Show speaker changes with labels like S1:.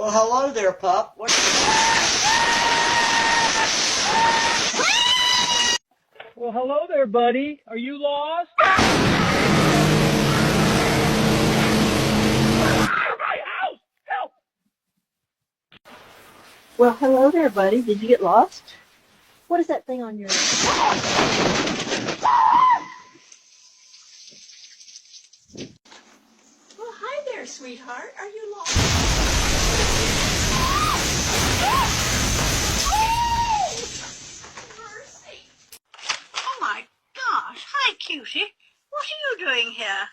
S1: Well, hello there, pup.
S2: Well, hello there, buddy. Are you lost? My house! Help!
S3: Well, hello there, buddy. Did you get lost? What is that thing on your...
S4: Well, hi there, sweetheart. Are you lost? Mercy. Oh, my gosh. Hi, cutie. What are you doing here?